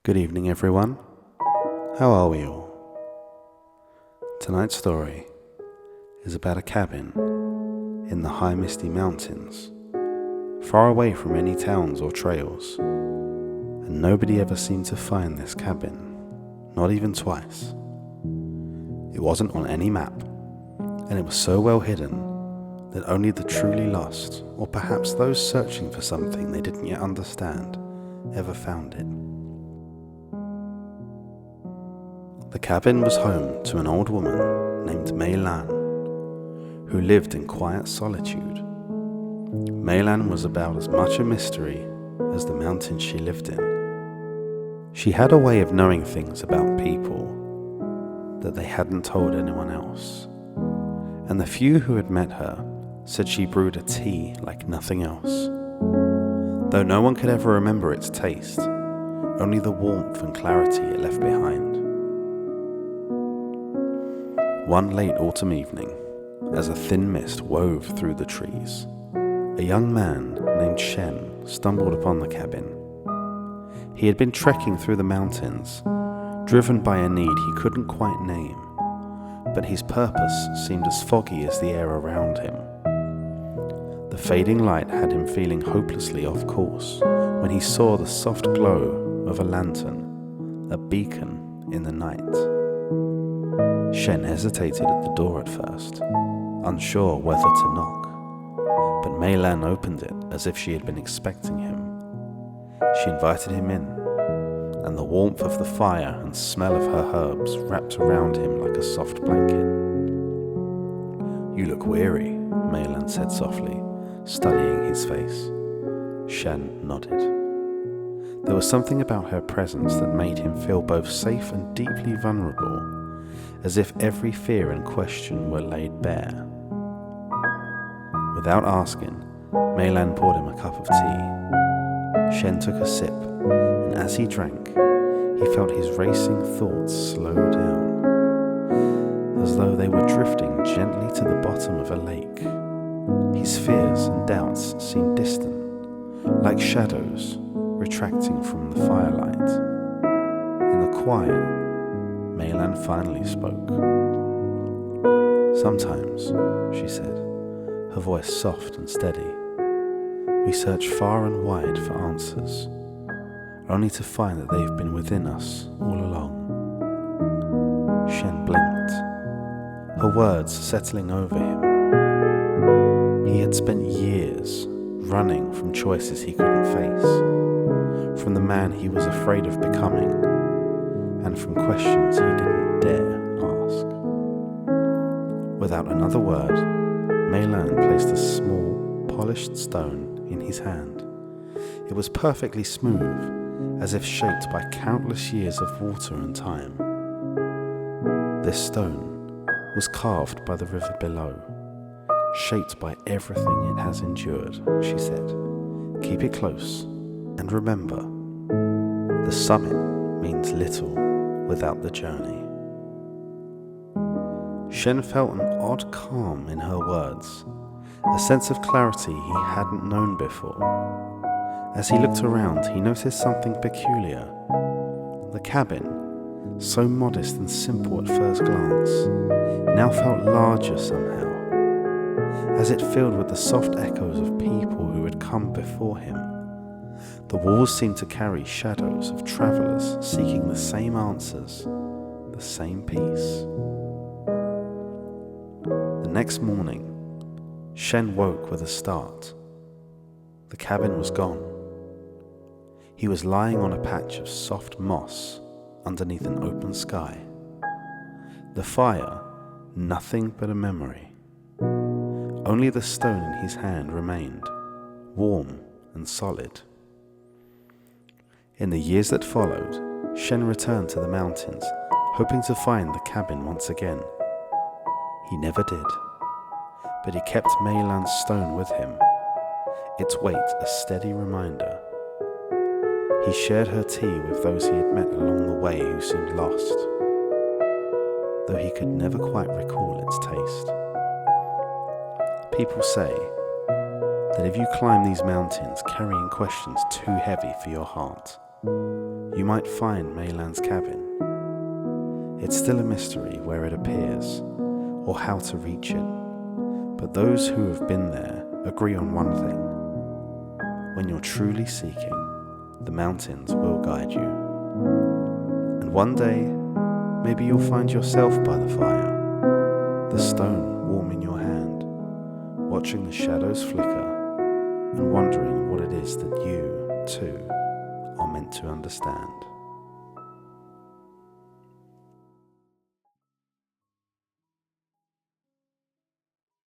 Good evening, everyone. How are we all? Tonight's story is about a cabin in the high misty mountains, far away from any towns or trails, and nobody ever seemed to find this cabin, not even twice. It wasn't on any map, and it was so well hidden that only the truly lost, or perhaps those searching for something they didn't yet understand, ever found it. The cabin was home to an old woman named Mei Lan, who lived in quiet solitude. Mei Lan was about as much a mystery as the mountain she lived in. She had a way of knowing things about people that they hadn't told anyone else, and the few who had met her said she brewed a tea like nothing else. Though no one could ever remember its taste, only the warmth and clarity it left behind. One late autumn evening, as a thin mist wove through the trees, a young man named Shen stumbled upon the cabin. He had been trekking through the mountains, driven by a need he couldn't quite name, but his purpose seemed as foggy as the air around him. The fading light had him feeling hopelessly off course when he saw the soft glow of a lantern, a beacon in the night. Shen hesitated at the door at first, unsure whether to knock, but Mei Lan opened it as if she had been expecting him. She invited him in, and the warmth of the fire and smell of her herbs wrapped around him like a soft blanket. "You look weary," Mei Lan said softly, studying his face. Shen nodded. There was something about her presence that made him feel both safe and deeply vulnerable, as if every fear and question were laid bare. Without asking, Mei Lan poured him a cup of tea. Shen took a sip, and as he drank, he felt his racing thoughts slow down, as though they were drifting gently to the bottom of a lake. His fears and doubts seemed distant, like shadows retracting from the firelight. In the quiet, Mei Lan finally spoke. "Sometimes," she said, her voice soft and steady, "we search far and wide for answers, only to find that they've been within us all along." Shen blinked, her words settling over him. He had spent years running from choices he couldn't face, from the man he was afraid of becoming, and from questions he didn't dare ask. Without another word, Mei Lan placed a small, polished stone in his hand. It was perfectly smooth, as if shaped by countless years of water and time. This stone was carved by the river below, shaped by everything it has endured, she said. "Keep it close, and remember, the summit means little without the journey." Shen felt an odd calm in her words, a sense of clarity he hadn't known before. As he looked around, he noticed something peculiar. The cabin, so modest and simple at first glance, now felt larger somehow, as it filled with the soft echoes of people who had come before him. The walls seemed to carry shadows of travelers seeking the same answers, the same peace. The next morning, Shen woke with a start. The cabin was gone. He was lying on a patch of soft moss underneath an open sky. The fire, nothing but a memory. Only the stone in his hand remained, warm and solid. In the years that followed, Shen returned to the mountains, hoping to find the cabin once again. He never did, but he kept Mei Lan's stone with him, its weight a steady reminder. He shared her tea with those he had met along the way who seemed lost, though he could never quite recall its taste. People say that if you climb these mountains carrying questions too heavy for your heart, you might find Maylan's cabin. It's still a mystery where it appears, or how to reach it, but those who have been there agree on one thing. When you're truly seeking, the mountains will guide you. And one day, maybe you'll find yourself by the fire, the stone warm in your hand, watching the shadows flicker and wondering what it is that you, too, are meant to understand.